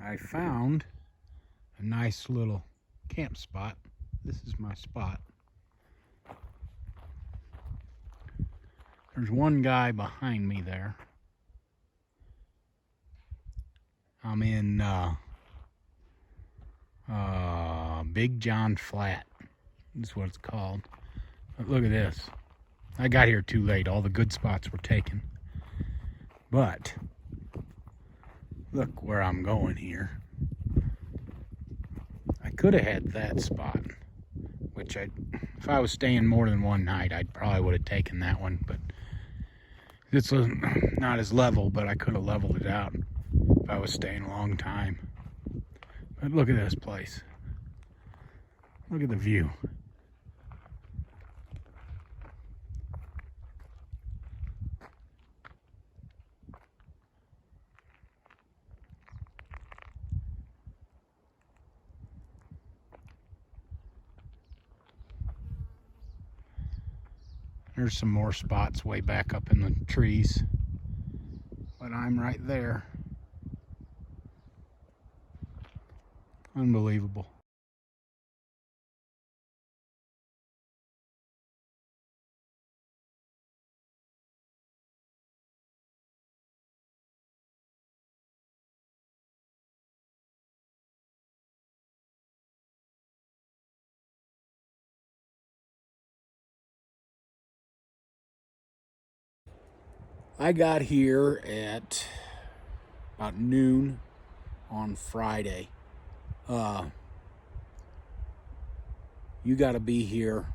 I found a nice little camp spot. This is my spot. There's one guy behind me there. I'm in Big John Flat. This is what it's called. But look at this. I got here too late. All the good spots were taken. But look where I'm going here. I could have had that spot, which if I was staying more than one night, I probably would have taken that one. But it's not as level, but I could have leveled it out if I was staying a long time. But look at this place. Look at the view. There's some more spots way back up in the trees, but I'm right there. Unbelievable. I got here at about noon on Friday. You got to be here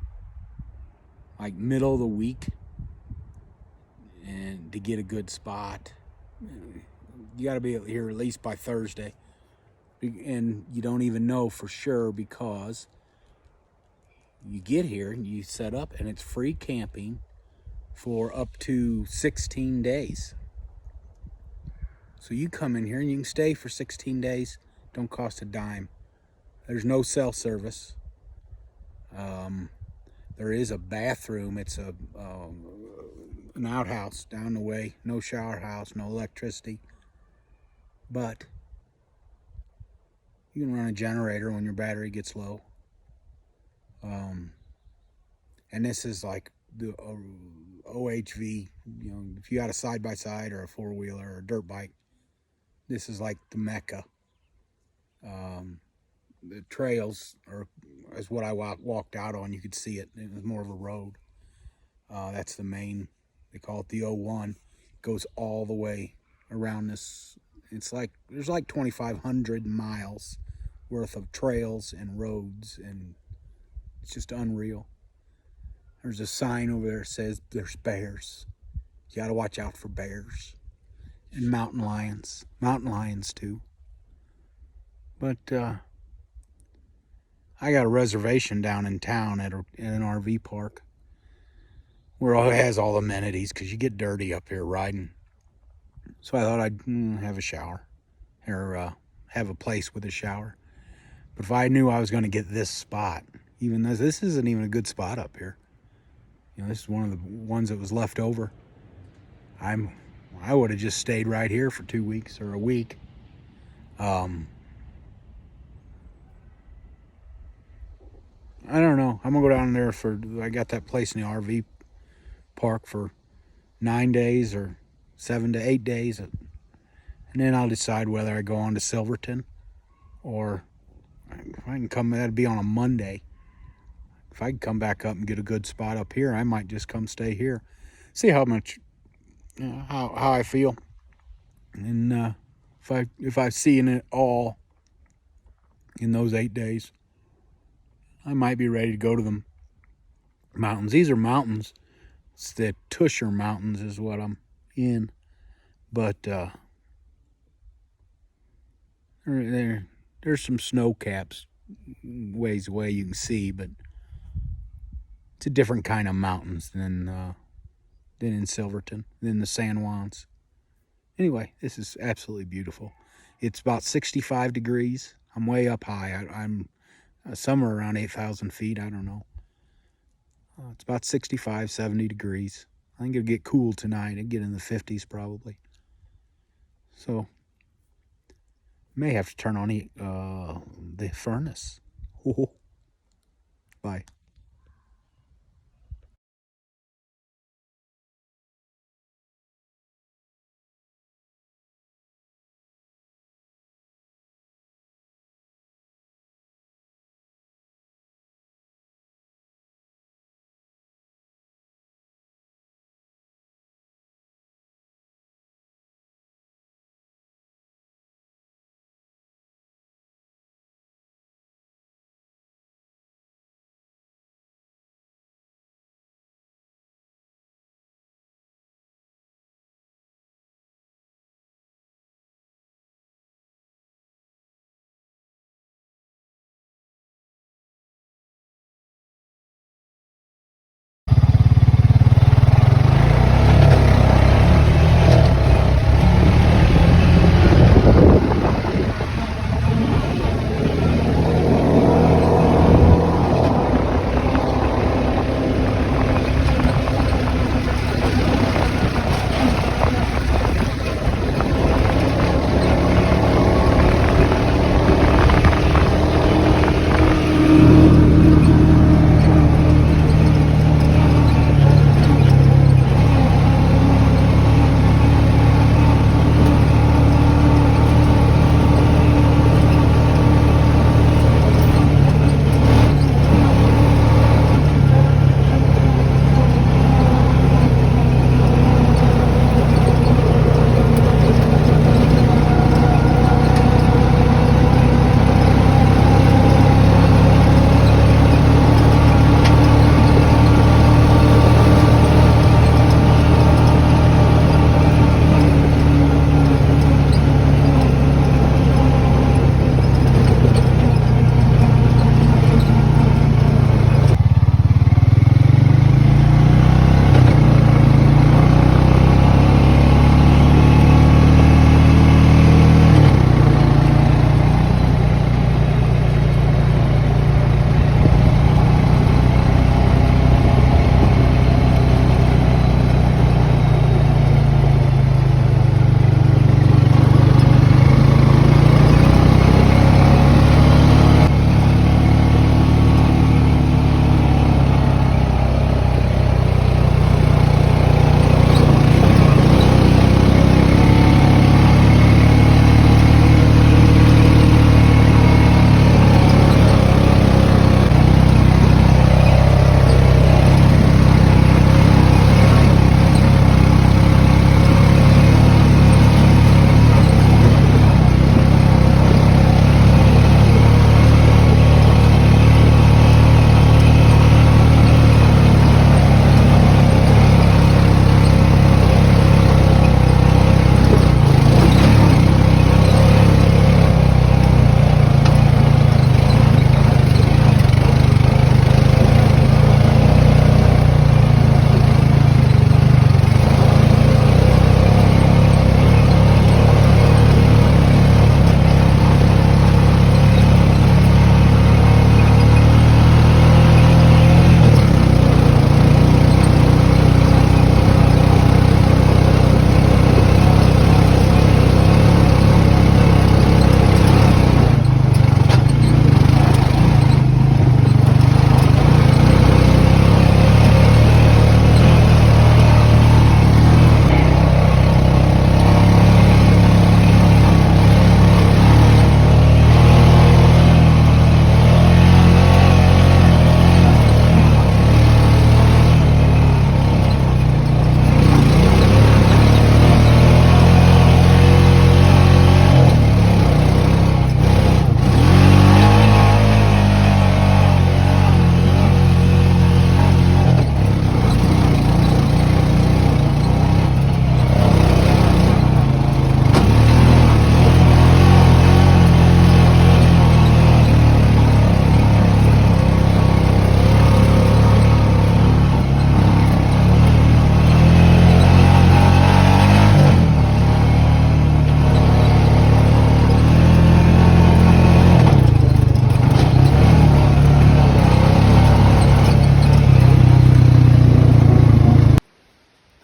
like middle of the week and to get a good spot. You got to be here at least by Thursday. And you don't even know for sure because you get here and you set up and it's free camping for up to 16 days. So you come in here and you can stay for 16 days. Don't cost a dime. There's no cell service. There is a bathroom. It's an outhouse down the way. No shower house, no electricity. But you can run a generator when your battery gets low. And this is like the OHV, you know, if you got a side-by-side or a four-wheeler or a dirt bike, this is like the Mecca. The trails is what I walked out on. You could see it. It was more of a road. That's the main, they call it the 01. It goes all the way around this. It's like, there's like 2,500 miles worth of trails and roads, and it's just unreal. There's a sign over there that says there's bears. You got to watch out for bears. And mountain lions. Mountain lions too. But I got a reservation down in town at an RV park where it has all amenities because you get dirty up here riding. So I thought I'd have a shower or have a place with a shower. But if I knew I was going to get this spot, even though this isn't even a good spot up here. You know, this is one of the ones that was left over. I would have just stayed right here for 2 weeks or a week. I don't know. I'm gonna go down there I got that place in the RV park for 9 days or 7 to 8 days. And then I'll decide whether I go on to Silverton or if I can come, that'd be on a Monday. If I can come back up and get a good spot up here, I might just come stay here. See how much, how I feel. And if I've seen it all in those 8 days, I might be ready to go to the mountains. These are mountains. It's the Tusher Mountains is what I'm in. But there's some snow caps ways away you can see, but it's a different kind of mountains than in Silverton, than the San Juans. Anyway, this is absolutely beautiful. It's about 65 degrees. I'm way up high. I'm somewhere around 8,000 feet. I don't know. It's about 65, 70 degrees. I think it'll get cool tonight. It'll get in the 50s probably. So May have to turn on the furnace. Bye.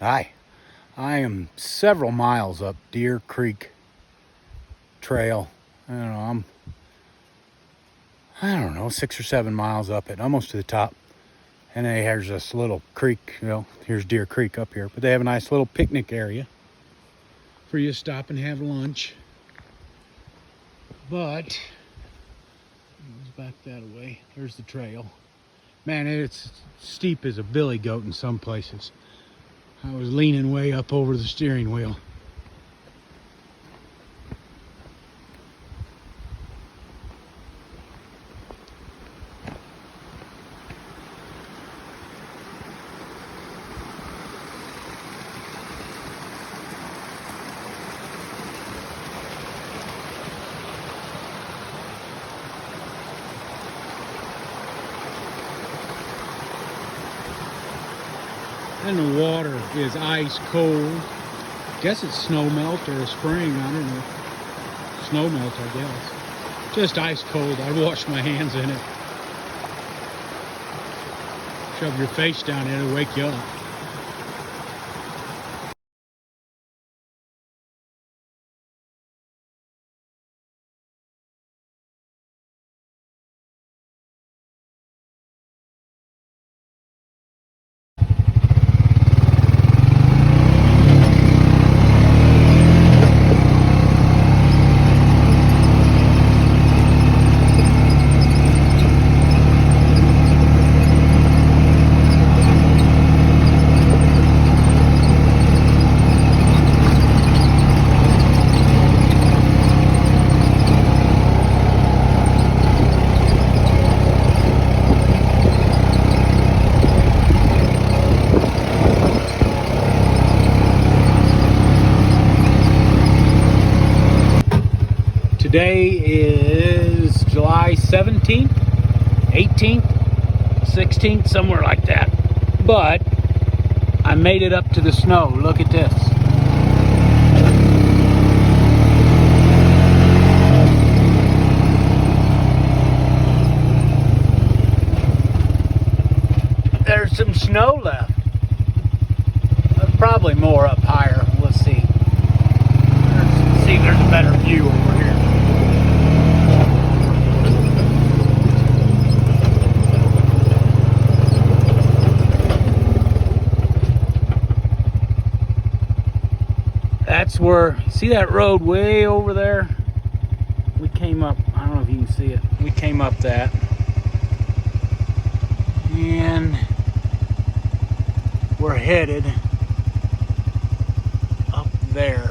Hi, I am several miles up Deer Creek Trail. I don't know, 6 or 7 miles up it, almost to the top. And then there's this little creek, here's Deer Creek up here, but they have a nice little picnic area for you to stop and have lunch. But let's back that away. There's the trail. Man, it's steep as a billy goat in some places. I was leaning way up over the steering wheel. And the water is ice cold. Guess it's snow melt or a spring, I don't know. Snow melt, I guess. Just ice cold. I washed my hands in it. Shove your face down in it, it'll wake you up. Today is July 17th, 18th, 16th, somewhere like that. But I made it up to the snow. Look at this. There's some snow left. Probably more up higher. Let's see. Let's see if there's a better view over here. That's where, see that road way over there? We came up, I don't know if you can see it. We came up that. And we're headed up there.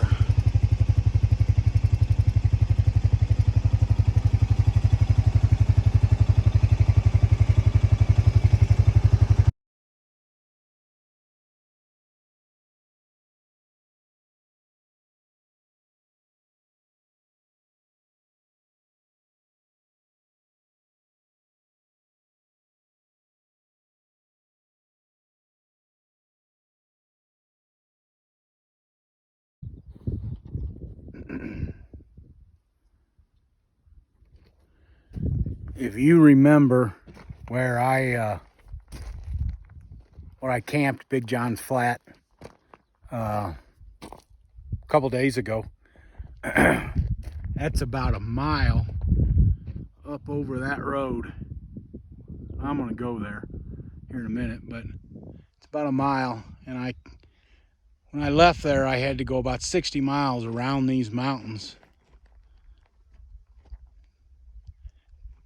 If you remember where I camped Big John's Flat a couple days ago, that's about a mile up over that road. I'm gonna go there here in a minute, but it's about a mile. And when I left there, I had to go about 60 miles around these mountains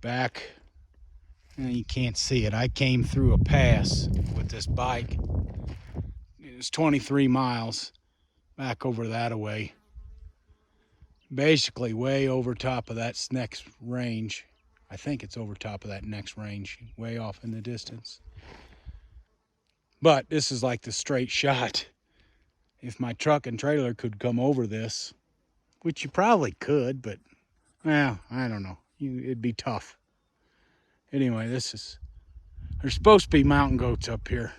back. And you can't see it. I came through a pass with this bike. It was 23 miles back over that away. Basically way over top of that next range. I think it's over top of that next range, way off in the distance. But this is like the straight shot. If my truck and trailer could come over this, which you probably could, but well, I don't know. It'd be tough. Anyway, there's supposed to be mountain goats up here.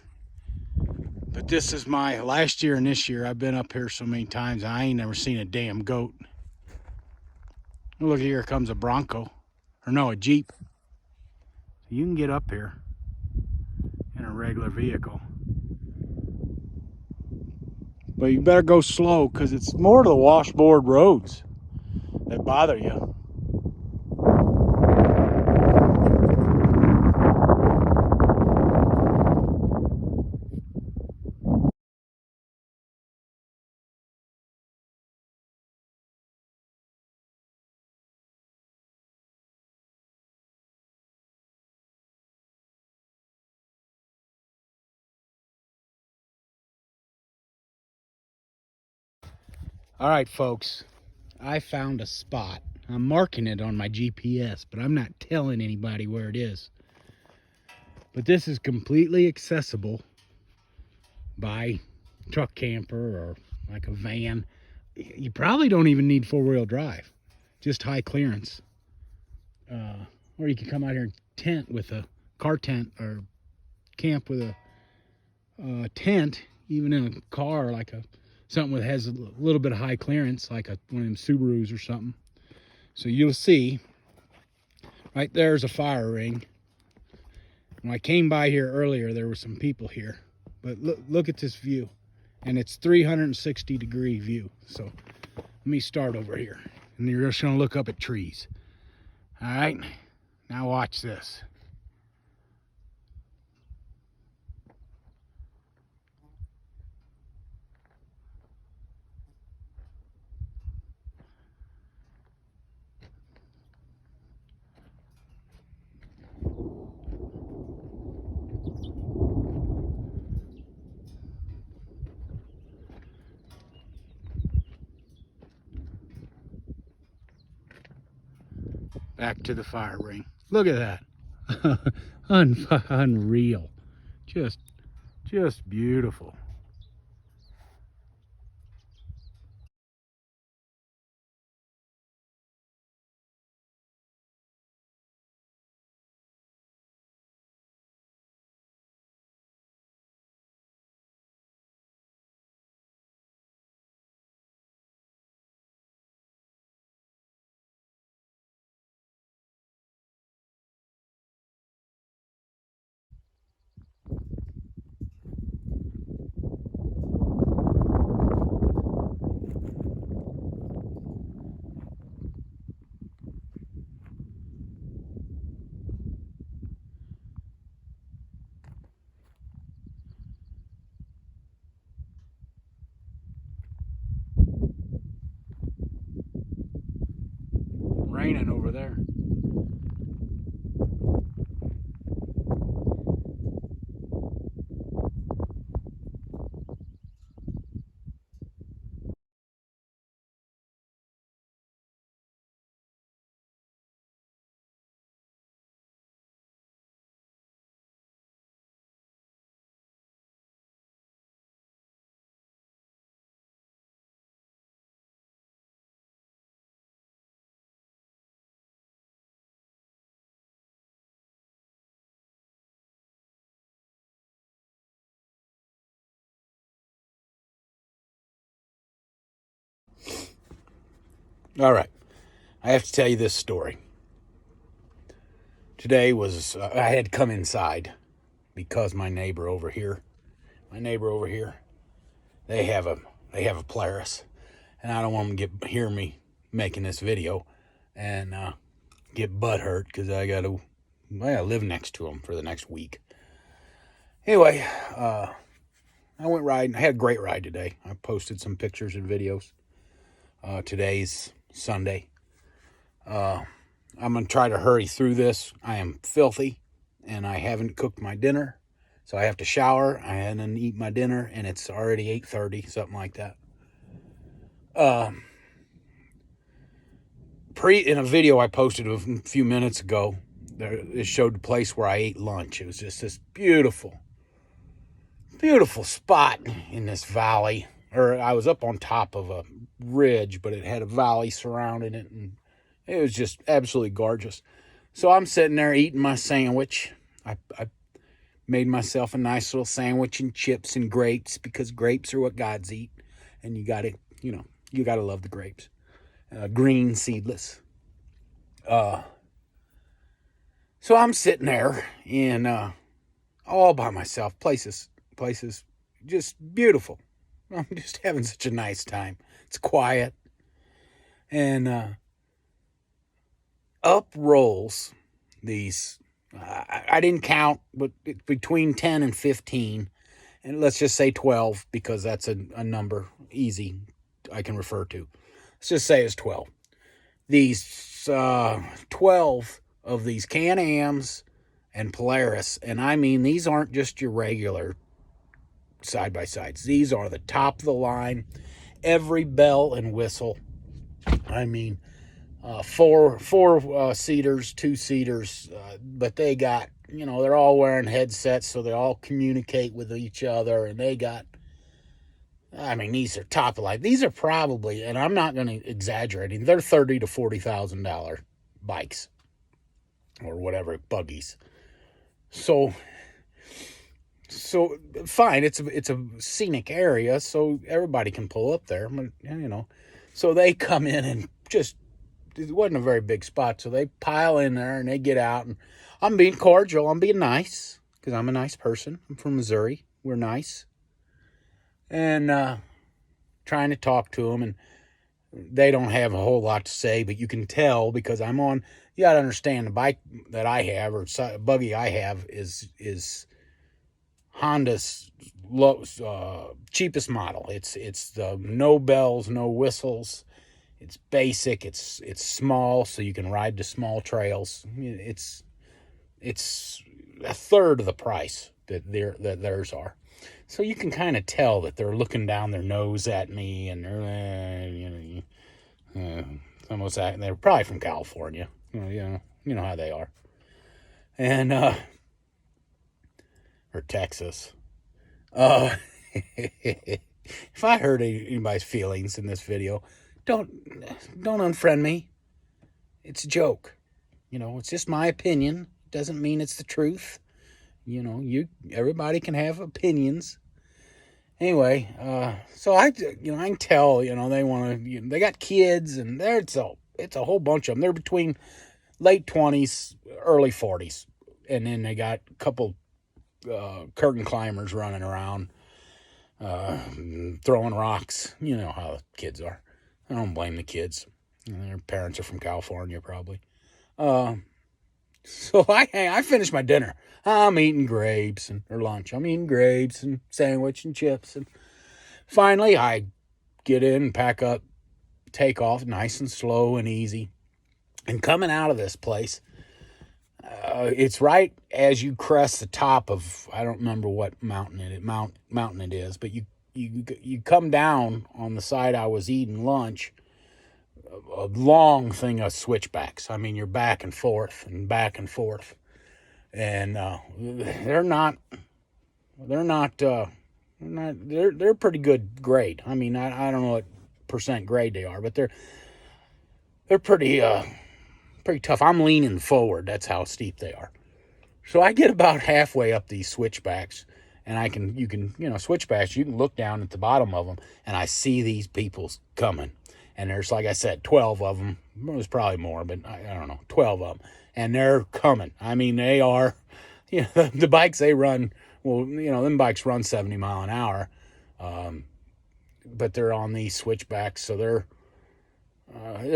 But this is my last year and this year. I've been up here so many times, I ain't never seen a damn goat. Look, here comes a Bronco. Or no, a Jeep. You can get up here in a regular vehicle. But you better go slow, because it's more the washboard roads that bother you. All right, folks, I found a spot. I'm marking it on my GPS, but I'm not telling anybody where it is. But this is completely accessible by truck camper or like a van. You probably don't even need four-wheel drive, just high clearance. Or you can come out here and tent with a car tent, or camp with a tent, even in a car, like something that has a little bit of high clearance, like one of them Subarus or something. So you'll see right there's a fire ring. When I came by here earlier, there were some people here, but look at this view, and it's 360-degree view. So let me start over here, and you're just gonna look up at trees. All right, now watch this. Back to the fire ring. Look at that. Unreal. Just beautiful. Raining over there. All right, I have to tell you this story. Today was I had to come inside because my neighbor over here, they have a Polaris, and I don't want them to hear me making this video and get butt hurt because I gotta live next to them for the next week. Anyway, I went riding. I had a great ride today. I posted some pictures and videos. Today's Sunday. I'm going to try to hurry through this. I am filthy, and I haven't cooked my dinner, so I have to shower and then eat my dinner, and it's already 8:30, something like that. In a video I posted a few minutes ago, it showed the place where I ate lunch. It was just this beautiful spot in this valley. Or I was up on top of a ridge, but it had a valley surrounding it, and it was just absolutely gorgeous. So I'm sitting there eating my sandwich. I made myself a nice little sandwich and chips and grapes, because grapes are what gods eat, and you gotta love the grapes. Green, seedless. So I'm sitting there in all by myself. Places just beautiful. I'm just having such a nice time. It's quiet. And up rolls these, I didn't count, but between 10 and 15, and let's just say 12, because that's a number easy I can refer to. Let's just say it's 12. These 12 of these Can-Ams and Polaris, and I mean, these aren't just your regular side-by-sides. These are the top of the line, every bell and whistle. I mean, four seaters, 2-seaters, but they got, they're all wearing headsets, so they all communicate with each other, and they got, these are top of life. These are probably, and I'm not going to exaggerate, they're $30,000 to $40,000 bikes or whatever, buggies. So fine, it's a scenic area, so everybody can pull up there, So they come in and it wasn't a very big spot, so they pile in there and they get out, and I'm being cordial, I'm being nice, because I'm a nice person. I'm from Missouri, we're nice, and trying to talk to them, and they don't have a whole lot to say, but you can tell because you gotta understand, the bike that I have, or buggy I have, is Honda's cheapest model. It's the no bells, no whistles. It's basic. It's small, so you can ride to small trails. It's a third of the price that theirs are. So you can kind of tell that they're looking down their nose at me, and they're almost acting. They're probably from California. You know how they are, and or Texas. If I hurt anybody's feelings in this video, don't unfriend me. It's a joke. It's just my opinion. Doesn't mean it's the truth. Everybody can have opinions. Anyway, so I can tell, they want to, they got kids, and it's a whole bunch of them. They're between late 20s, early 40s. And then they got a couple curtain climbers running around, throwing rocks. You know how kids are. I don't blame the kids. Their parents are from California, probably. So I finished my dinner. I'm eating grapes or lunch. I'm eating grapes and sandwich and chips. And finally, I get in and pack up, take off nice and slow and easy. And coming out of this place, it's right as you crest the top of, I don't remember what mountain it is, but you come down on the side I was eating lunch, a long thing of switchbacks. You're back and forth and back and forth, and they're pretty good grade. I don't know what percent grade they are, but they're pretty tough. I'm leaning forward. That's how steep they are. So I get about halfway up these switchbacks, and you can switchbacks, you can look down at the bottom of them, and I see these people coming. And there's, like I said, 12 of them. There's probably more, but I don't know, 12 of them. And they're coming. They are, the bikes they run, them bikes run 70 mile an hour. But they're on these switchbacks, so they're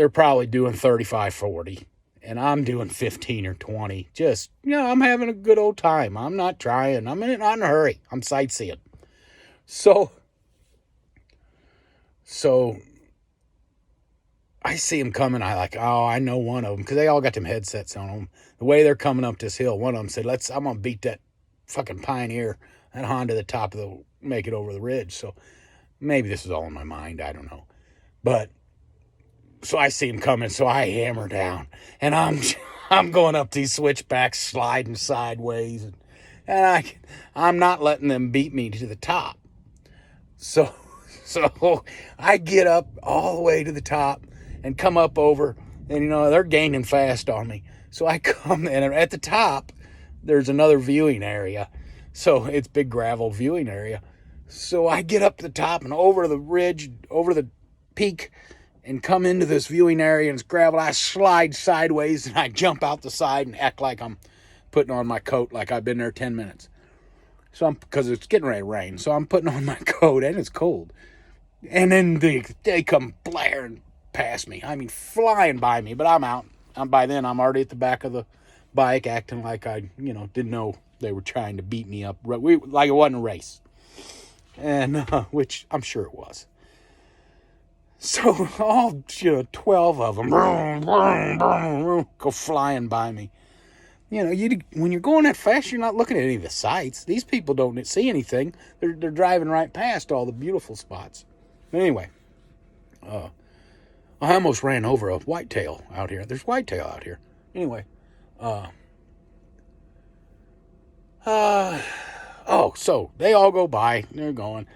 probably doing 35, 40. And I'm doing 15 or 20. Just, I'm having a good old time. I'm not trying. I'm not in a hurry. I'm sightseeing. So I see them coming. I know one of them, because they all got them headsets on them. The way they're coming up this hill, one of them said, I'm going to beat that fucking Pioneer, that Honda, to the top of make it over the ridge. So maybe this is all in my mind. I don't know. But so I see him coming, so I hammer down, and I'm going up these switchbacks, sliding sideways, and I'm not letting them beat me to the top. So I get up all the way to the top and come up over, and they're gaining fast on me. So I come, and at the top there's another viewing area, so it's big gravel viewing area. So I get up to the top and over the ridge, over the peak, and come into this viewing area, and it's gravel. I slide sideways, and I jump out the side and act like I'm putting on my coat, like I've been there 10 minutes. So because it's getting ready to rain, so I'm putting on my coat, and it's cold. And then they come blaring past me. Flying by me, but I'm out. By then, I'm already at the back of the bike, acting like I, didn't know they were trying to beat me up. Like it wasn't a race. And, which I'm sure it was. So all 12 of them go flying by me. When you're going that fast, you're not looking at any of the sights. These people don't see anything. They're driving right past all the beautiful spots. But anyway, I almost ran over a whitetail out here. There's whitetail out here. Anyway, so they all go by. They're going.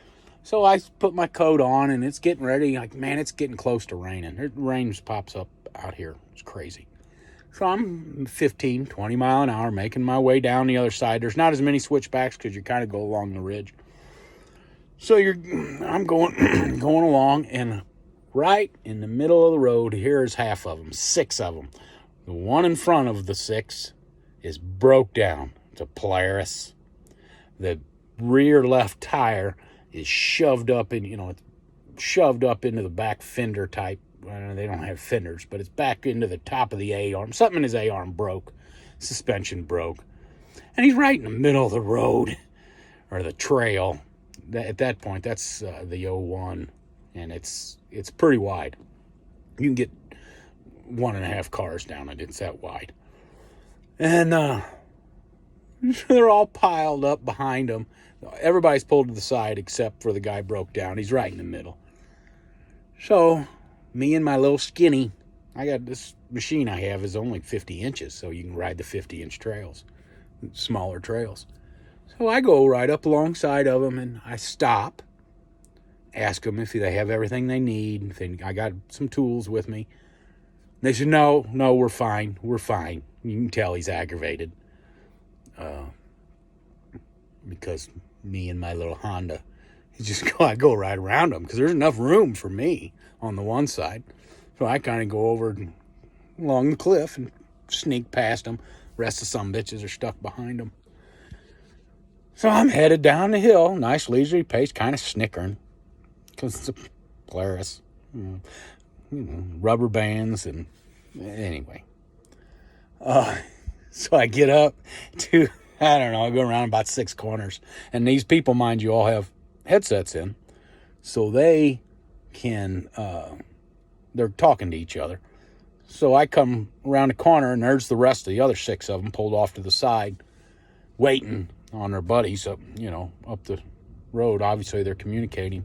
So I put my coat on, and it's getting ready. Like, man, it's getting close to raining. Rain just pops up out here. It's crazy. So I'm 15, 20 mile an hour, making my way down the other side. There's not as many switchbacks because you kind of go along the ridge. So I'm going going along, and right in the middle of the road, here's half of them, 6 of them. The one in front of the 6 is broke down. It's a Polaris. The rear left tire is shoved up it's shoved up into the back fender type. They don't have fenders, but it's back into the top of the A-arm. Something in his A-arm broke. Suspension broke. And he's right in the middle of the road, or the trail. At that point, that's the 01, and it's pretty wide. You can get 1.5 cars down it. It's that wide. And they're all piled up behind him. Everybody's pulled to the side except for the guy broke down. He's right in the middle. So, me and my little skinny, I got this machine I have is only 50 inches, so you can ride the 50-inch trails, smaller trails. So I go right up alongside of them, and I stop, ask them if they have everything they need. I got some tools with me. They said, no, we're fine. You can tell he's aggravated. Because me and my little Honda, I go right around them because there's enough room for me on the one side. So I kind of go over along the cliff and sneak past them. The rest of some bitches are stuck behind them. So I'm headed down the hill, nice leisurely pace, kind of snickering because it's a Polaris, rubber bands, and anyway. So I get up to, I go around about 6 corners. And these people, mind you, all have headsets in. So they can, they're talking to each other. So I come around the corner, and there's the rest of the other 6 of them pulled off to the side, waiting on their buddies up the road. Obviously, they're communicating.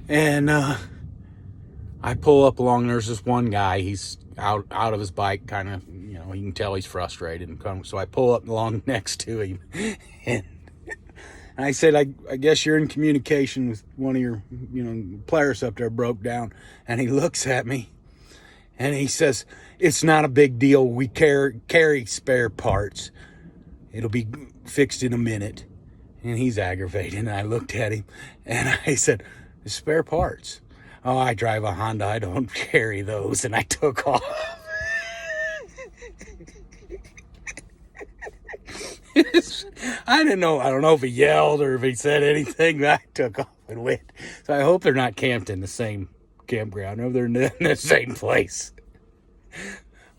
And I pull up along. There's this one guy. He's out of his bike, kind of, you can tell he's frustrated. And so I pull up along next to him, and I said, I guess you're in communication with one of your, players up there broke down. And he looks at me, and he says, it's not a big deal. We carry spare parts. It'll be fixed in a minute. And he's aggravated. And I looked at him, and I said, spare parts? Oh, I drive a Honda. I don't carry those. And I took off. I don't know if he yelled or if he said anything, but I took off and went. So I hope they're not camped in the same campground. I hope they're in the same place.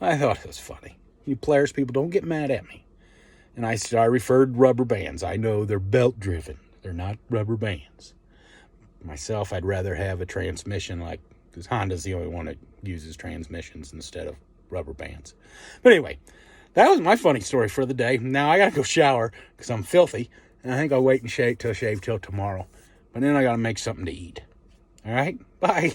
I thought it was funny. You Polaris people, don't get mad at me. And I referred rubber bands. I know they're belt driven. They're not rubber bands. Myself, I'd rather have a transmission because Honda's the only one that uses transmissions instead of rubber bands. But anyway, that was my funny story for the day. Now I got to go shower because I'm filthy. And I think I'll wait and shave till tomorrow. But then I got to make something to eat. All right? Bye.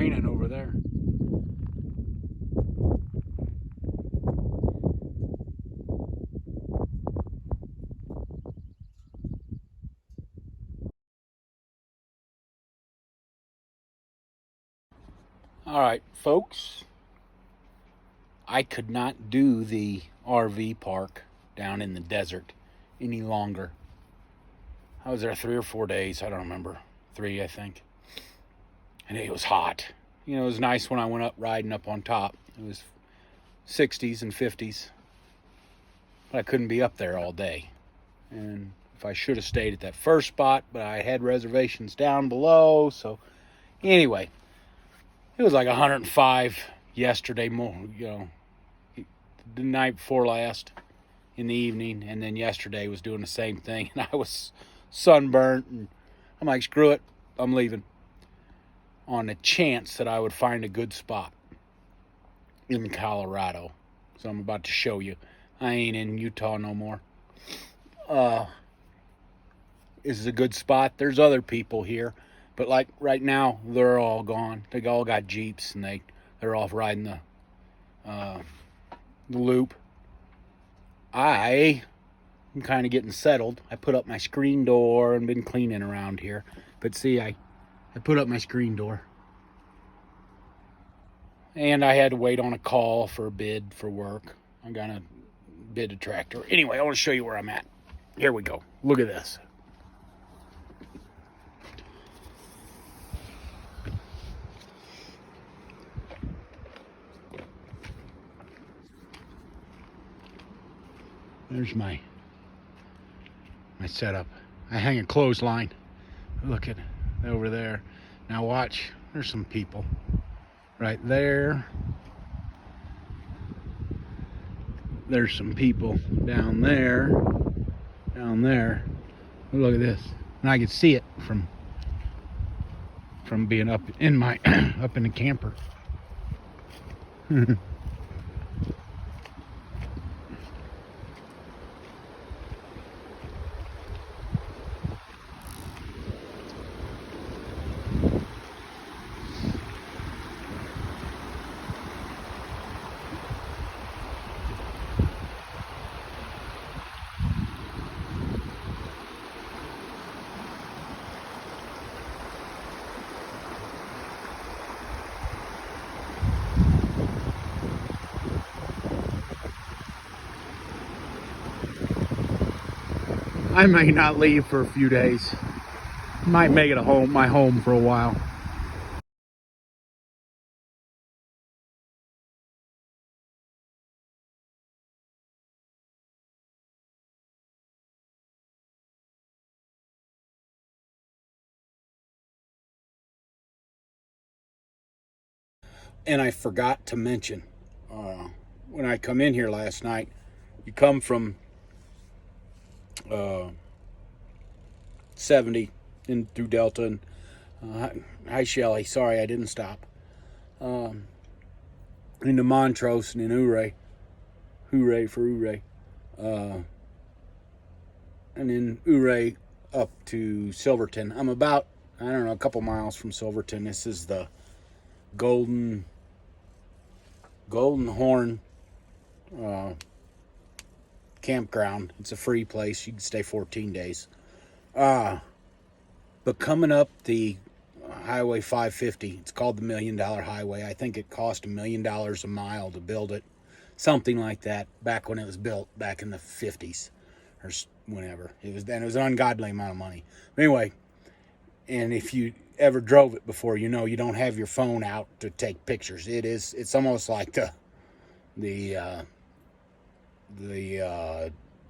raining over there. All right, folks. I could not do the RV park down in the desert any longer. I was there 3 or 4 days. I don't remember. 3, I think. And it was hot. You know, it was nice when I went up riding up on top. It was 60s and 50s. But I couldn't be up there all day. And if I should have stayed at that first spot, but I had reservations down below. So anyway, it was like 105 yesterday, the night before last in the evening. And then yesterday was doing the same thing. And I was sunburnt. And I'm like, screw it. I'm leaving. On a chance that I would find a good spot in Colorado. So I'm about to show you. I ain't in Utah no more. This is a good spot. There's other people here. But like right now, they're all gone. They all got Jeeps and they're off riding the loop. I'm kind of getting settled. I put up my screen door and been cleaning around here. But see, I put up my screen door. And I had to wait on a call for a bid for work. I'm going to bid a tractor. Anyway, I want to show you where I'm at. Here we go. Look at this. There's my setup. I hang a clothesline. Look at it over there. Now watch. There's some people right there. There's some people down there. Down there. Look at this. And I can see it from being up in my up in the camper. I may not leave for a few days. Might make it my home for a while. And I forgot to mention, when I come in here last night, you come from 70 in through Delta, and hi Shelly, sorry I didn't stop. Into Montrose and then hooray for hooray, and then hooray up to Silverton. I'm about, I don't know, a couple miles from Silverton. This is the Golden Horn campground. It's a free place. You can stay 14 days. But coming up the Highway 550, it's called the $1 Million Highway. I think it cost $1 million a mile to build it. Something like that, back when it was built, back in the 50s or whenever. It was an ungodly amount of money. But anyway, and if you ever drove it before, you know you don't have your phone out to take pictures. It's almost like the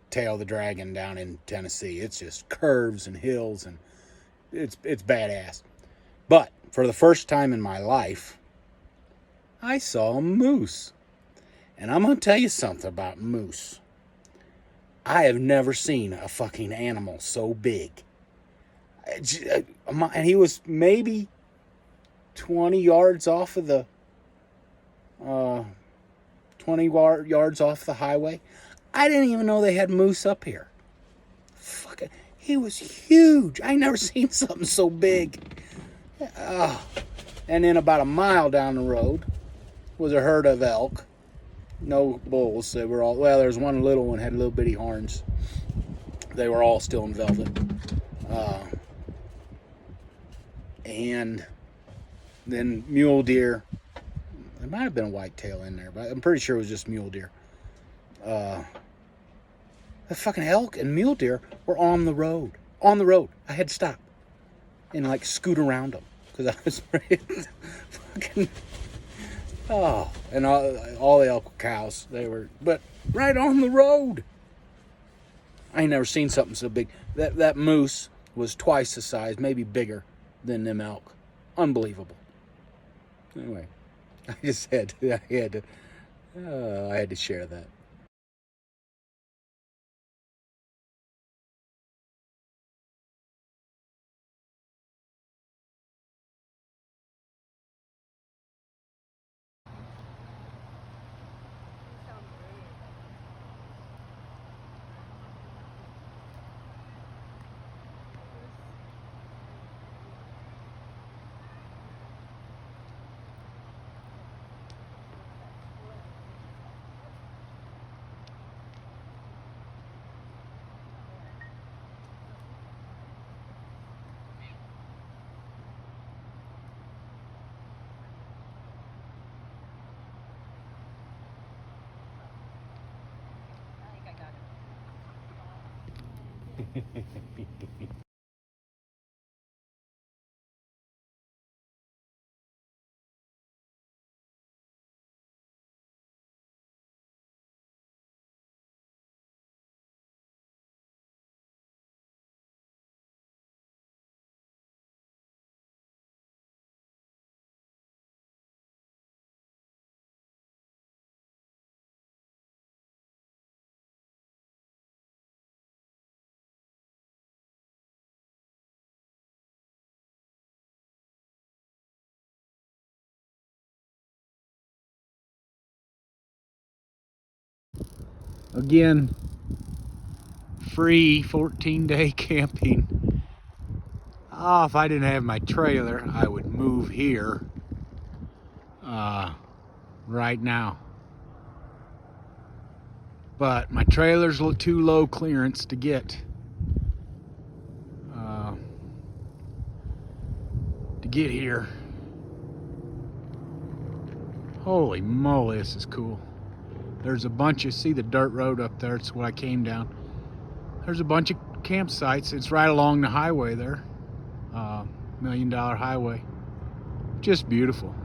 Tail of the Dragon down in Tennessee. It's just curves and hills, and it's badass. But for the first time in my life, I saw a moose. And I'm going to tell you something about moose. I have never seen a fucking animal so big. And he was maybe 20 yards off of the 20 yards off the highway. I didn't even know they had moose up here. Fucking, he was huge. I never seen something so big. And then about a mile down the road was a herd of elk. No bulls. They were all, well, there's one little one had little bitty horns. They were all still in velvet. And then mule deer. There might have been a whitetail in there, but I'm pretty sure it was just mule deer. The fucking elk and mule deer were on the road. On the road. I had to stop and like scoot around them because I was fucking. Oh, and all the elk were cows. They were, but right on the road. I ain't never seen something so big. That moose was twice the size, maybe bigger than them elk. Unbelievable. Anyway, I just had to, I had to share that. Again, free 14-day camping. Oh, if I didn't have my trailer, I would move here right now. But my trailer's too low clearance to get here. Holy moly, this is cool. There's a bunch of, see the dirt road up there, it's what I came down. There's a bunch of campsites. It's right along the highway there. $1 million highway. Just beautiful.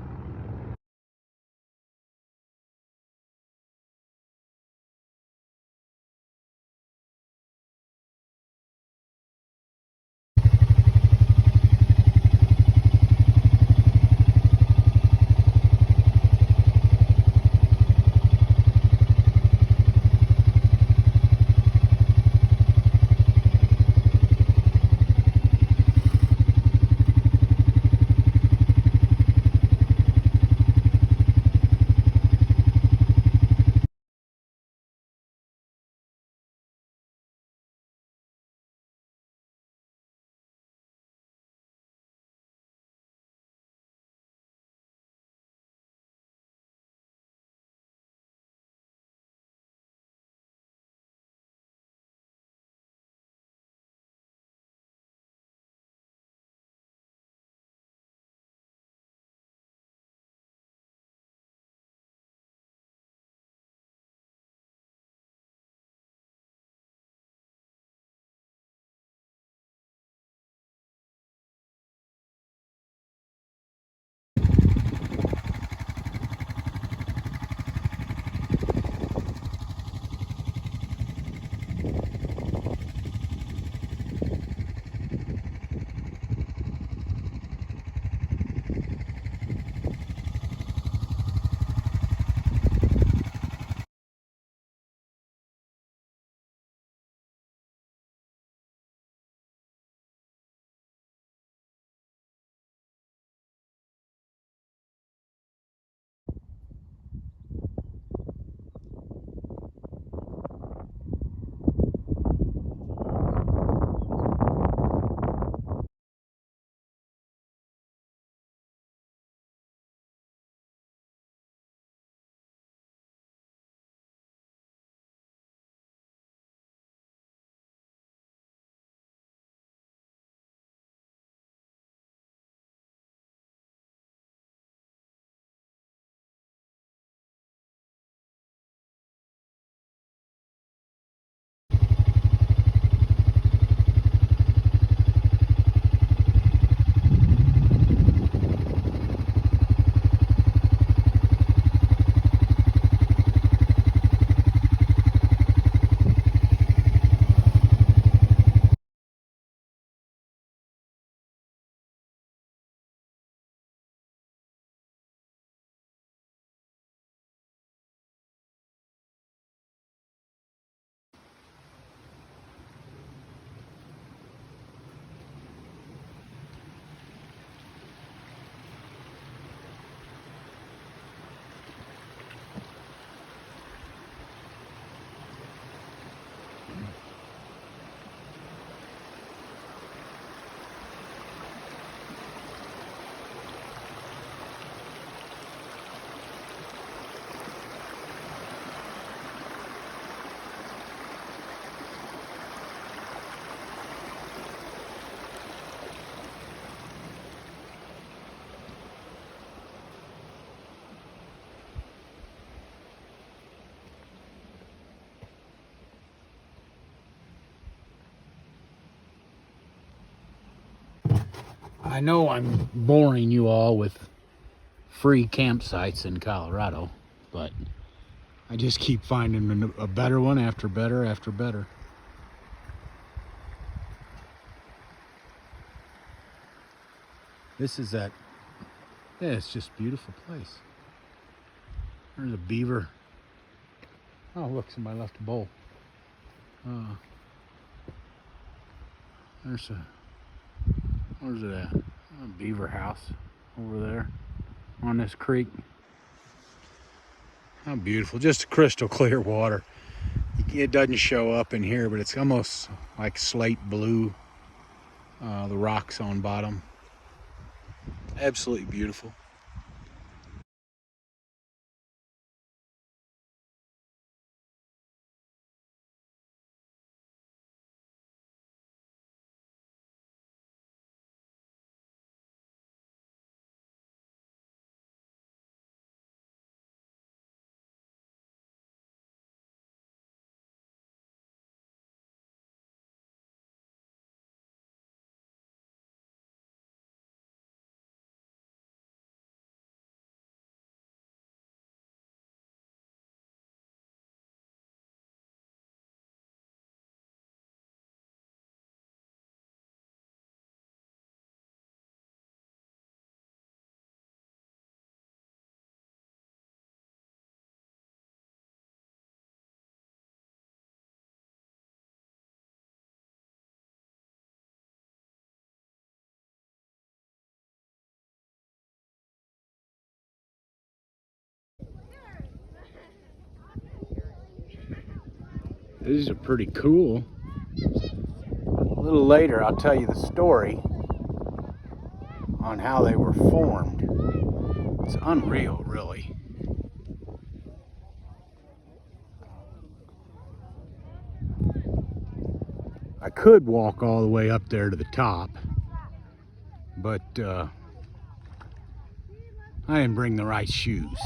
I know I'm boring you all with free campsites in Colorado, but I just keep finding a better one after better after better. This is that, yeah, it's just a beautiful place. There's a beaver. Oh, look, somebody left a bowl. Where's it at? A beaver house over there on this creek. How beautiful, just crystal clear water. It doesn't show up in here, but it's almost like slate blue, the rocks on bottom. Absolutely beautiful. These are pretty cool. A little later, I'll tell you the story on how they were formed. It's unreal, really. I could walk all the way up there to the top, but I didn't bring the right shoes.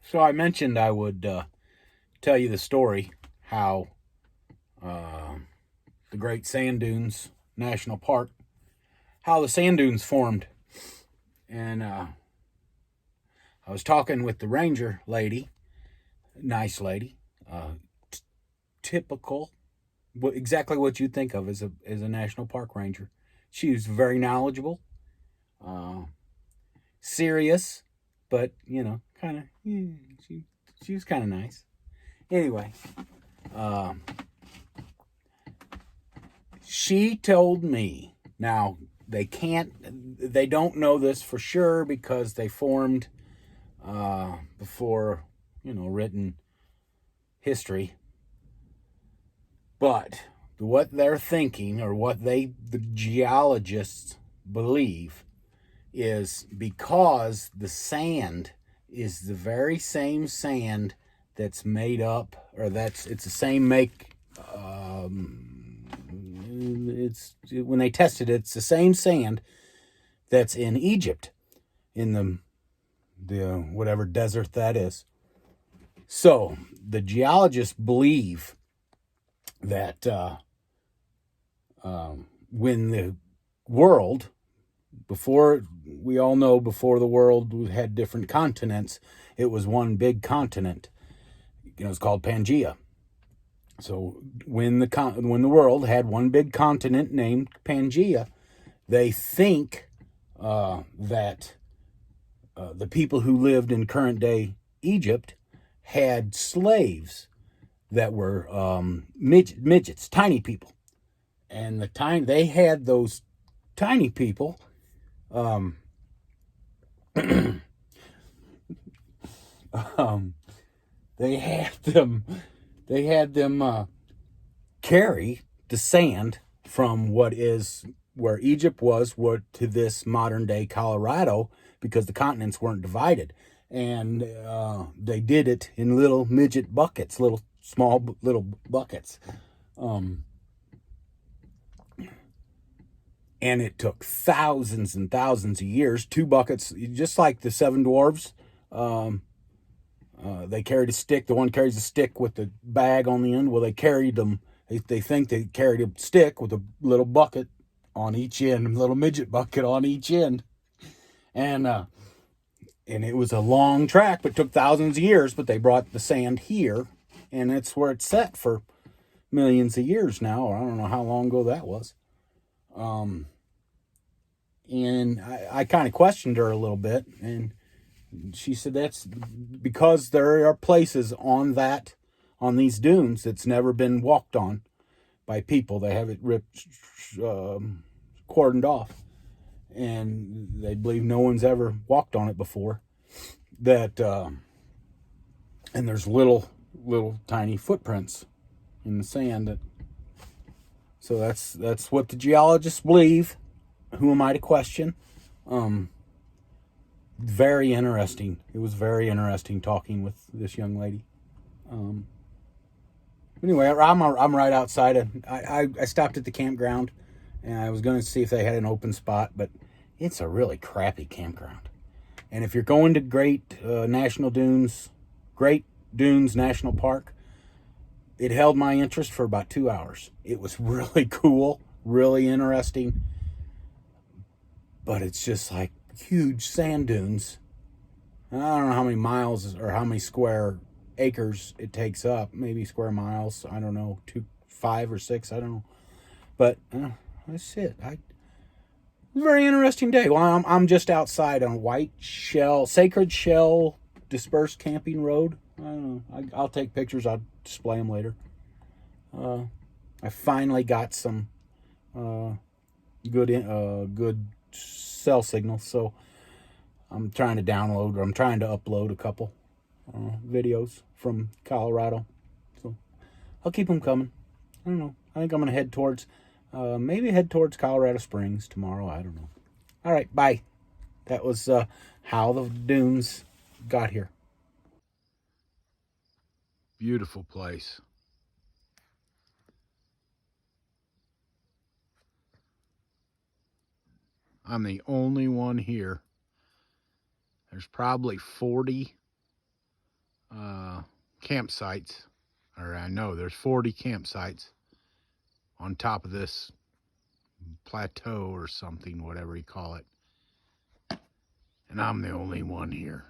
So I mentioned I would tell you the story how the Great Sand Dunes National Park, how the sand dunes formed. And I was talking with the ranger lady, nice lady, typical, exactly what you'd think of as a national park ranger. She was very knowledgeable, serious, but kind of she was kind of nice. Anyway, she told me, now they don't know this for sure because they formed before written history, but what they're thinking, or what the geologists believe, is because the sand is the very same sand that's made up, or it's the same make. It's when they tested it, it's the same sand that's in Egypt, in the whatever desert that is. So the geologists believe that when the world, before the world had different continents, it was one big continent. It's called Pangea. So when the world had one big continent named Pangea, they think that the people who lived in current day Egypt had slaves that were midgets, tiny people, and they had those tiny people. They had them carry the sand from where Egypt was, to this modern day Colorado, because the continents weren't divided. And they did it in little midget buckets, small buckets. And it took thousands and thousands of years. 2 buckets, just like the 7 dwarves. They carried a stick. The one carries a stick with the bag on the end. Well, they carried them. They think they carried a stick with a little bucket on each end, a little midget bucket on each end. And it was a long track, but took thousands of years. But they brought the sand here, and that's where it's set for millions of years now. Or I don't know how long ago that was. And I kind of questioned her a little bit, and she said that's because there are places on these dunes that's never been walked on by people. They have it ripped, cordoned off, and they believe no one's ever walked on it before. And there's little tiny footprints in the sand. So that's what the geologists believe. Who am I to question? Very interesting. It was very interesting talking with this young lady. Anyway, I'm right outside. I stopped at the campground, and I was going to see if they had an open spot, but it's a really crappy campground. And if you're going to Great Dunes National Park, it held my interest for about 2 hours. It was really cool, really interesting, but it's just like huge sand dunes. I don't know how many miles or how many square acres it takes up. Maybe square miles. I don't know. 5 or 6. I don't know. But that's it. Very interesting day. Well, I'm just outside on Sacred Shell Dispersed Camping Road. I don't know. I'll take pictures. I'll display them later. I finally got some good cell signal, so I'm trying to upload a couple videos from Colorado. So I'll keep them coming. I don't know. I think I'm gonna head towards Colorado Springs tomorrow. I don't know. All right, bye. That was how the dunes got here. Beautiful place. I'm the only one here. There's probably 40 campsites, or I know there's 40 campsites on top of this plateau or something, whatever you call it. And I'm the only one here.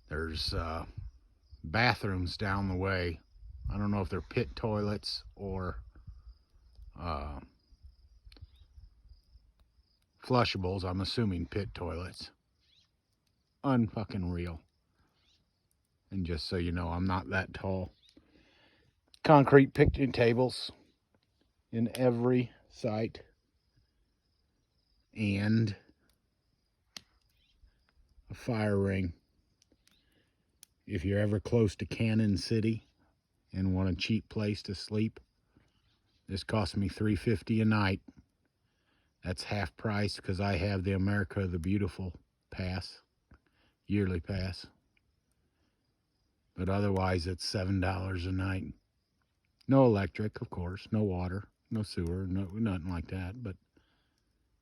There's bathrooms down the way. I don't know if they're pit toilets or flushables. I'm assuming pit toilets. Unfucking real. And just so you know, I'm not that tall. Concrete picnic tables in every site. And a fire ring. If you're ever close to Cannon City and want a cheap place to sleep, this cost me $350 a night. That's half price because I have the America the Beautiful pass, yearly pass. But otherwise, it's $7 a night. No electric, of course, no water, no sewer, nothing like that. But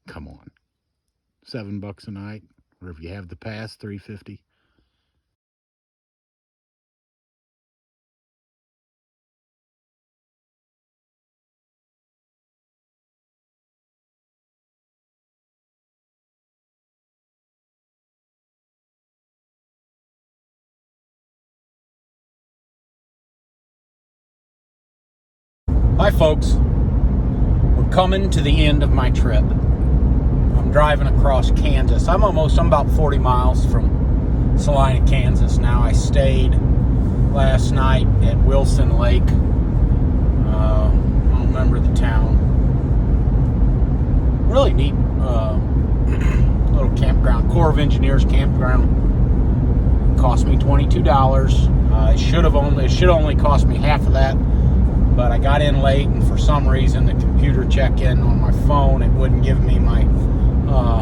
come on, $7 a night, or if you have the pass, $350. Hi folks, we're coming to the end of my trip. I'm driving across Kansas. I'm about 40 miles from Salina, Kansas now. I stayed last night at Wilson Lake. I don't remember the town. Really neat little campground, Corps of Engineers campground. It cost me $22. It should only cost me half of that. But I got in late, and for some reason, the computer check-in on my phone, it wouldn't give me my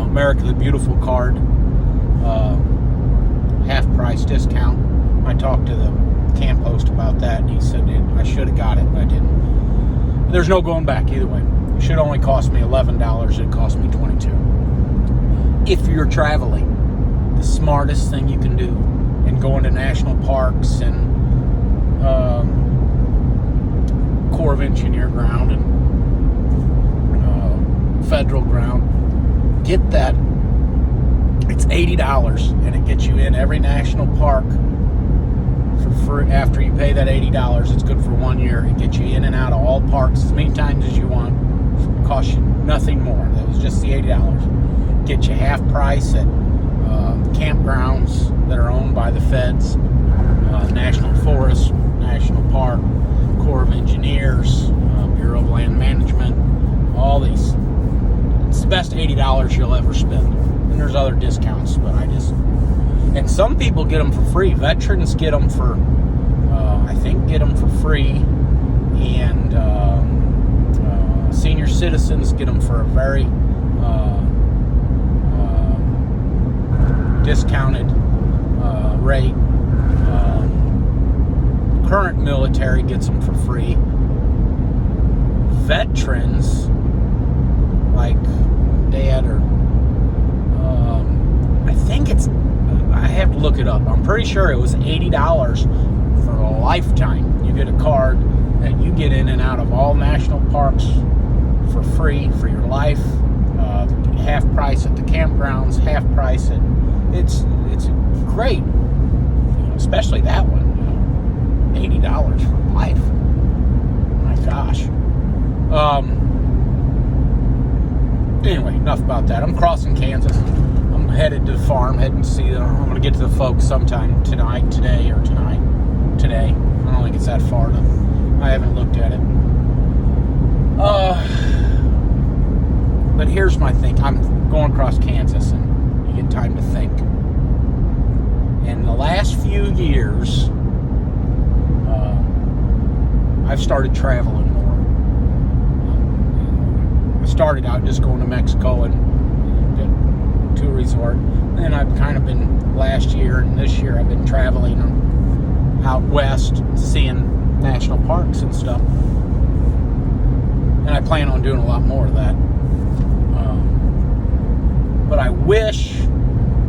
America the Beautiful card. half price discount. I talked to the camp host about that, and he said I should have got it, but I didn't. There's no going back either way. It should only cost me $11. It cost me $22. If you're traveling, the smartest thing you can do, and going to national parks and Corps of Engineer ground and federal ground, get that. It's $80, and it gets you in every national park for free. After you pay that $80, it's good for 1 year. It gets you in and out of all parks as many times as you want. It costs you nothing more. That was just the $80. Get you half price at campgrounds that are owned by the feds, National Forest, National Park, Corps of Engineers, Bureau of Land Management, all these. It's the best $80 you'll ever spend. And there's other discounts, but and some people get them for free. Veterans get them for, get them for free, and senior citizens get them for a very discounted rate. Current military gets them for free. Veterans, like Dad or I have to look it up. I'm pretty sure it was $80 for a lifetime. You get a card that you get in and out of all national parks for free for your life. Half price at the campgrounds, half price at it's great. Especially that one. $80 for life. My gosh. Anyway, enough about that. I'm crossing Kansas. I'm headed to the farm, heading to see them. I'm going to get to the folks sometime today. I don't think it's that far. I haven't looked at it. But here's my thing. I'm going across Kansas, and you get time to think. In the last few years, I've started traveling more. I started out just going to Mexico and to a resort. Then I've kind of been, last year and this year, I've been traveling out west, seeing national parks and stuff. And I plan on doing a lot more of that. But I wish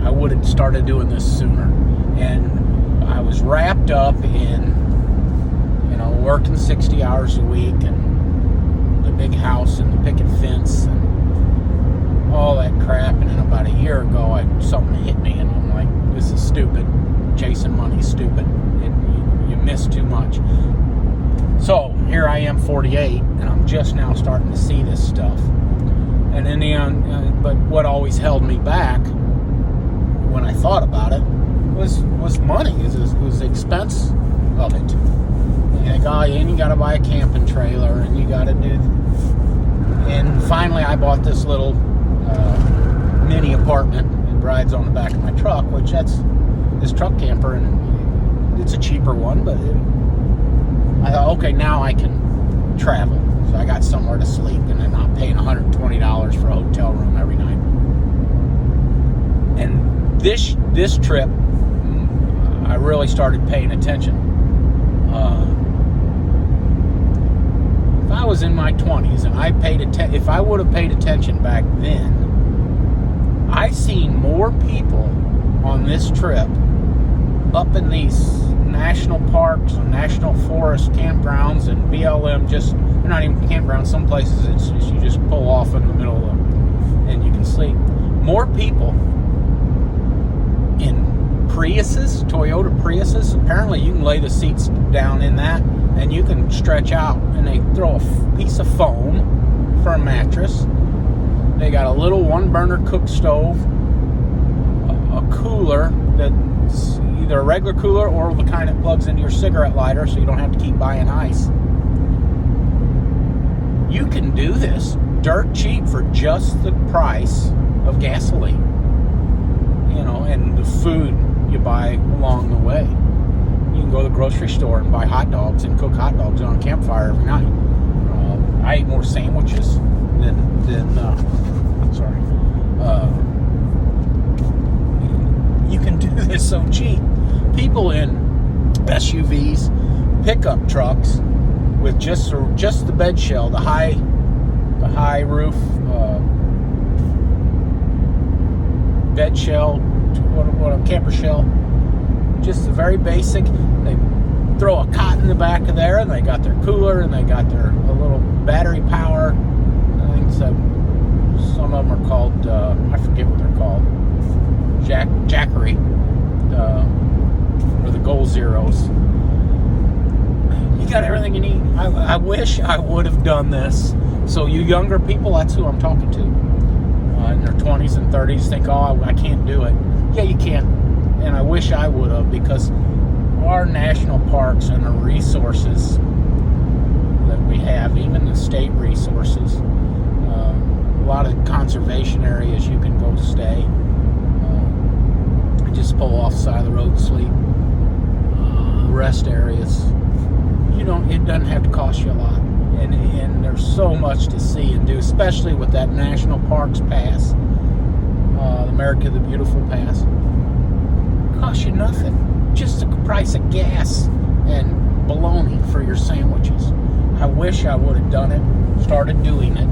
I would have started doing this sooner. And I was wrapped up in, working 60 hours a week and the big house and the picket fence and all that crap. And then about a year ago, something hit me, and I'm like, this is stupid. Chasing money is stupid. You miss too much. So here I am, 48, and I'm just now starting to see this stuff. And in the end, but what always held me back when I thought about it was money. It was the expense of it. And you got to buy a camping trailer, and you got to do. And finally, I bought this little mini apartment. It rides on the back of my truck, which that's this truck camper, and it's a cheaper one. But I thought, okay, now I can travel. So I got somewhere to sleep, and then not paying $120 for a hotel room every night. And this trip, I really started paying attention. If I was in my 20s and I paid if I would have paid attention back then, I seen more people on this trip up in these national parks and national forest campgrounds and BLM. They're not even campgrounds. Some places it's just, you just pull off in the middle of them and you can sleep. More people in Priuses, Toyota Priuses. Apparently you can lay the seats down in that and you can stretch out, and they throw a piece of foam for a mattress. They got a little one-burner cook stove, a cooler that's either a regular cooler or the kind that plugs into your cigarette lighter so you don't have to keep buying ice. You can do this dirt cheap for just the price of gasoline, and the food you buy along the way. You can go to the grocery store and buy hot dogs and cook hot dogs on a campfire every night. I ate more sandwiches than can do this so cheap. People in SUVs, pickup trucks with just the bed shell, the high roof bed shell, what a camper shell, just the very basic. They throw a cot in the back of there, and they got their cooler, and they got a little battery power. I think some of them are called, I forget what they're called, Jackery, or the Goal Zeros. You got everything you need. I wish I would have done this. So you younger people, that's who I'm talking to. In their 20s and 30s, think, oh, I can't do it. Yeah, you can. And I wish I would have, because our national parks and the resources that we have, even the state resources, a lot of conservation areas you can go stay. Just pull off the side of the road and sleep. Rest areas. It doesn't have to cost you a lot. And there's so much to see and do, especially with that National Parks Pass, the America the Beautiful Pass. It costs you nothing. Just the price of gas and bologna for your sandwiches. I wish I would have done it, started doing it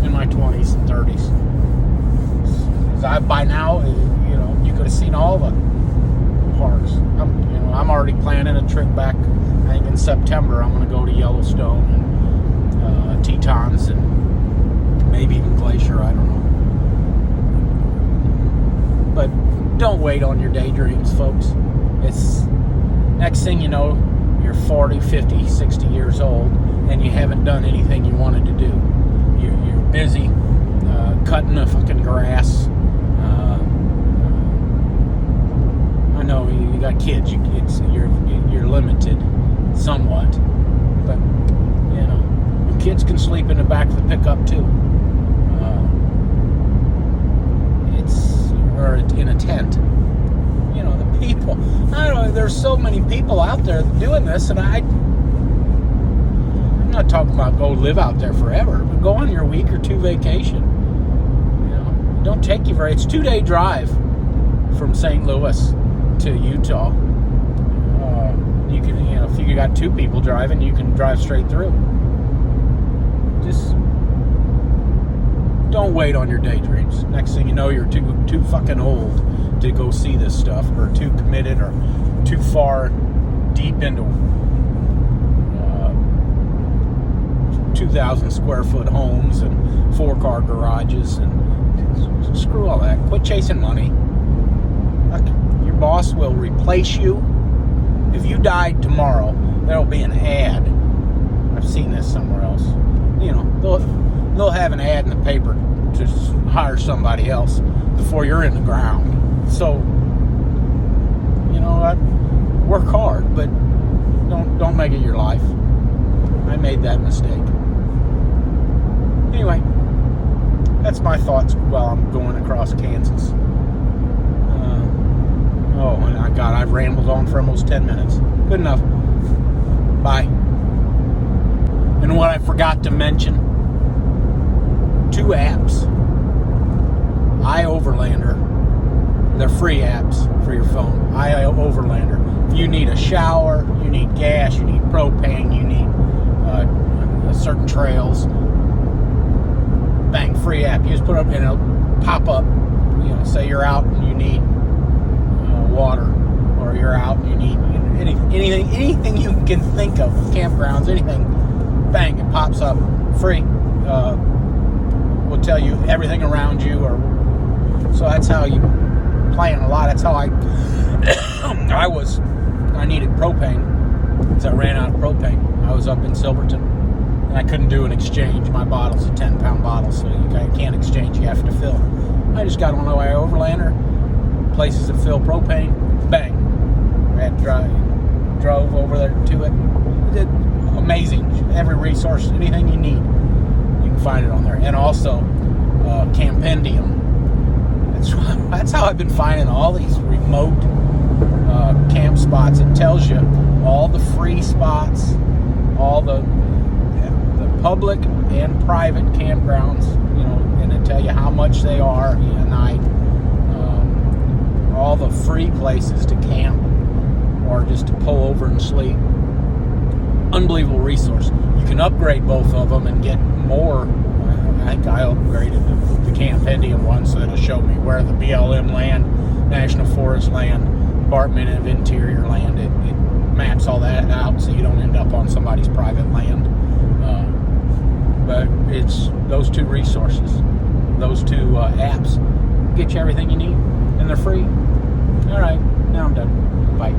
in my 20s and 30s. Because by now, you could have seen all the parks. I'm already planning a trip back. I think in September I'm going to go to Yellowstone and Tetons and maybe even Glacier. I don't know. But don't wait on your daydreams, folks. It's next thing you know, you're 40, 50, 60 years old, and you haven't done anything you wanted to do. You're busy cutting the fucking grass. I know you got kids. You're limited somewhat, but kids can sleep in the back of the pickup too. Or in a tent. The people. I don't know. There's so many people out there doing this, and I'm not talking about go live out there forever, but go on your week or two vacation. It don't take you very. It's a 2-day drive from St. Louis to Utah. You can, if you got 2 people driving, you can drive straight through. Just don't wait on your daydreams. Next thing you know, you're too fucking old to go see this stuff, or too committed, or too far deep into 2,000 square foot homes and 4-car garages, and screw all that. Quit chasing money. Your boss will replace you. If you died tomorrow, there'll be an ad. I've seen this somewhere else. They'll have an ad in the paper to hire somebody else before you're in the ground. So, work hard, but don't make it your life. I made that mistake. Anyway, that's my thoughts while I'm going across Kansas. Oh my God, I've rambled on for almost 10 minutes. Good enough. Bye. And what I forgot to mention, 2 apps. iOverlander. They're free apps for your phone. iOverlander. If you need a shower, you need gas, you need propane, you need certain trails, bang, free app. You just put it up and it'll pop up. Say you're out and you need water, or you're out and you need anything you can think of, campgrounds, anything, bang, it pops up, free. Will tell you everything around you, so that's how you plan a lot. That's how I needed propane, because I ran out of propane. I was up in Silverton, and I couldn't do an exchange. My bottle's a 10-pound bottle, so you can't exchange, you have to fill. I just got on my iOverlander, places that fill propane, bang. I had drove over there to it. It amazing. Every resource, anything you need, you can find it on there. And also, Campendium. That's how I've been finding all these remote camp spots. It tells you all the free spots, all the public and private campgrounds, and it tell you how much they are a night. all the free places to camp or just to pull over and sleep. Unbelievable resource. You can upgrade both of them and get more. I think I upgraded the Campendium one, so it'll show me where the BLM land, National Forest land, Department of Interior land. It maps all that out so you don't end up on somebody's private land. But it's those two resources, those two apps, get you everything you need, and they're free. All right, now I'm done. Bye.